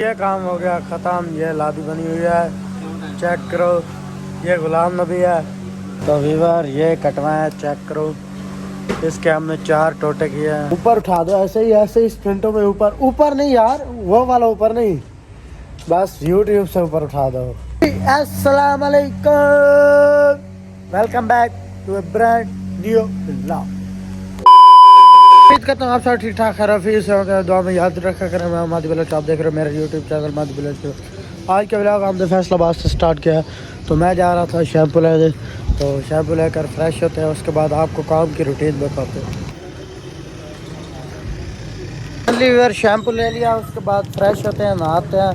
ये काम हो गया ख़त्म। ये लादी बनी हुई है, चेक करो। ये गुलाम नबी है। तो वीवर ये कटवा है, चेक करो। इसके हमने 4 टोटे किए हैं। ऊपर उठा दो ऐसे ही स्प्रिंटों में ऊपर ऊपर नहीं यार, वो वाला ऊपर नहीं, बस यूट्यूब से ऊपर उठा दो। अस्सलाम वालेकुम, welcome back to a brand new vlog. उम्मीद करता हूँ आप सब ठीक ठाक खराफी से होंगे, दुआ में याद रखा करें। मैं मादी ब्लॉग, आप देख रहे हो मेरा यूट्यूब चैनल मादी ब्लॉग। आज के ब्लॉग हमने फैसलाबाद से स्टार्ट किया। तो मैं जा रहा था शैम्पू लेने, तो शैम्पू लेकर फ्रेश होते हैं, उसके बाद आपको काम की रूटीन बताते हैं। शैम्पू ले लिया, उसके बाद फ्रेश होते हैं, नहाते हैं,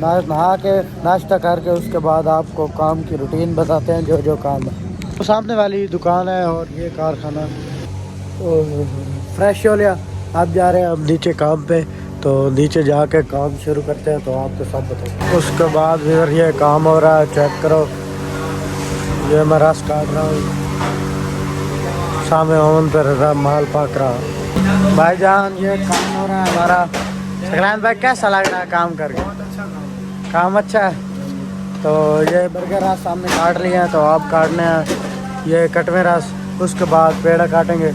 नहा के नाश्ता करके उसके बाद आपको काम की रूटीन बताते हैं, जो काम है। तो सामने वाली दुकान है और ये कारखाना। तो फ्रेश हो लिया, अब जा रहे हैं हम नीचे काम पे। तो नीचे जाके काम शुरू करते हैं, तो आपको सब बताओ। उसके बाद फिर ये काम हो रहा है, चेक करो। ये मैं रस काट रहा हूँ, सामने ओवन पर माल पक रहा। भाईजान ये काम हो रहा है हमारा। सकलान भाई कैसा लग रहा है काम करके? काम अच्छा है। तो ये बर्गर रस सामने काट लिए हैं, तो आप काटने हैं ये कटवे रस, उसके बाद पेड़ा काटेंगे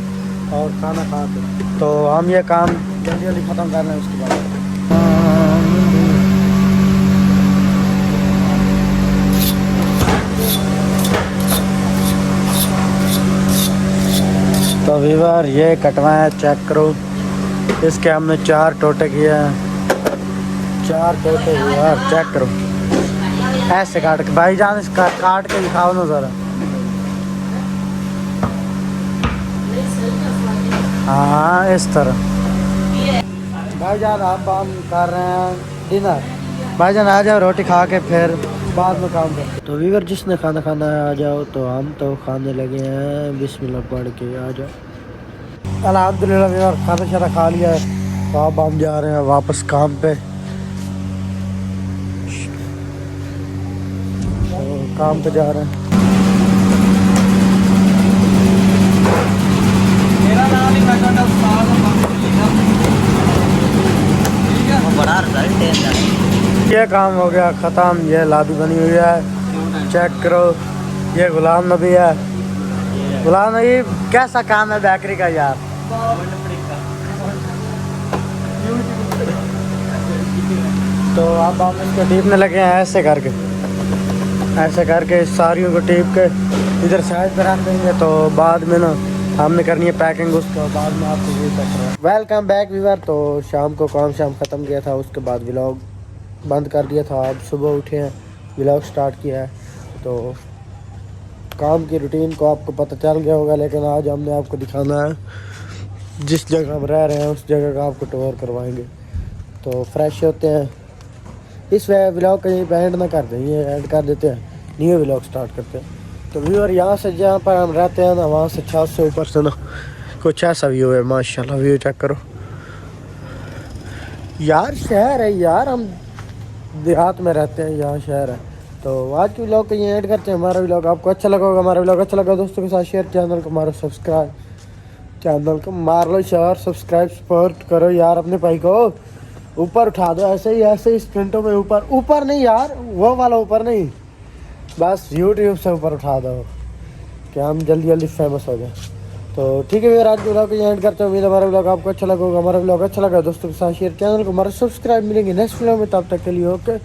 और खाना खाते। तो हम ये काम जल्दी जल्दी ख़त्म कर रहे हैं। उसके बाद तो वीवर ये कटवाएं, चेक करो। इसके हमने 4 टोटे किए हैं, 4 टोटे यार, चेक करो। ऐसे काट के भाईजान, इसका काट के दिखाओ ना ज़रा। हाँ इस तरह। भाईजान आप हम कर रहे हैं डिनर। भाईजान आ जाओ, रोटी खा के फिर बाद में काम कर। तो वीवर जिसने खाना खाना है आ जाओ। तो हम तो खाने लगे हैं, बिस्मिल्लाह पढ़ के आ जाओ। अल्हम्दुलिल्लाह वीवर खाना शाना खा लिया है। तो अब हम जा रहे हैं वापस काम पे। तो काम पे जा रहे हैं। मेरा नाम ही बड़ा रिजल्ट है। ये काम हो गया ख़त्म। ये लादी बनी हुई है, चेक करो। ये गुलाम नबी है। गुलाम नबी कैसा काम है बेकरी का यार? तो अब हम इसको टीपने लगे हैं, ऐसे करके सारियों को टीप के इधर साइड पर रख देंगे। तो बाद में ना हमने करनी है पैकिंग, उसको बाद में आपको ये कर रहा है। Welcome back viewer. तो शाम को काम शाम ख़त्म किया था, उसके बाद व्लॉग बंद कर दिया था। अब सुबह उठे हैं, व्लॉग स्टार्ट किया है। तो काम की रूटीन को आपको पता चल गया होगा, लेकिन आज हमने आपको दिखाना है जिस जगह हम रह रहे हैं उस जगह का आपको टूर करवाएंगे। तो फ्रेश होते हैं। इस व्लॉग का यहीं पर एंड ना कर दें, ये एंड कर देते हैं, न्यू व्लॉग स्टार्ट करते हैं। तो व्यूअर यहाँ से जहाँ पर हम रहते हैं ना, वहाँ से छत से ऊपर से ना कुछ ऐसा व्यू है। माशाल्लाह व्यू चेक करो यार। शहर है यार, हम देहात में रहते हैं, यहाँ शहर है। तो आज के व्लॉग को ये ऐड करते हैं। हमारा व्लॉग आपको अच्छा लगा होगा। हमारा व्लॉग अच्छा लगा दोस्तों के साथ शेयर, चैनल को मारो सब्सक्राइब, चैनल को मार लो शेयर, सब्सक्राइब सपोर्ट करो यार अपने भाई को। ऊपर उठा दो ऐसे ही स्प्रिंटों में ऊपर नहीं यार, वो वाला ऊपर नहीं, बस यूट्यूब से ऊपर उठा दो कि हम जल्दी जल्दी फेमस हो जाए। तो ठीक है यार, आज के व्लॉग को एंड करते हैं। उम्मीद है हमारा व्लॉग आपको अच्छा लगा होगा। हमारा व्लॉग अच्छा लगा दोस्तों के साथ शेयर, चैनल को हमारा सब्सक्राइब। मिलेंगे नेक्स्ट व्लॉग में, तब तक के लिए ओके।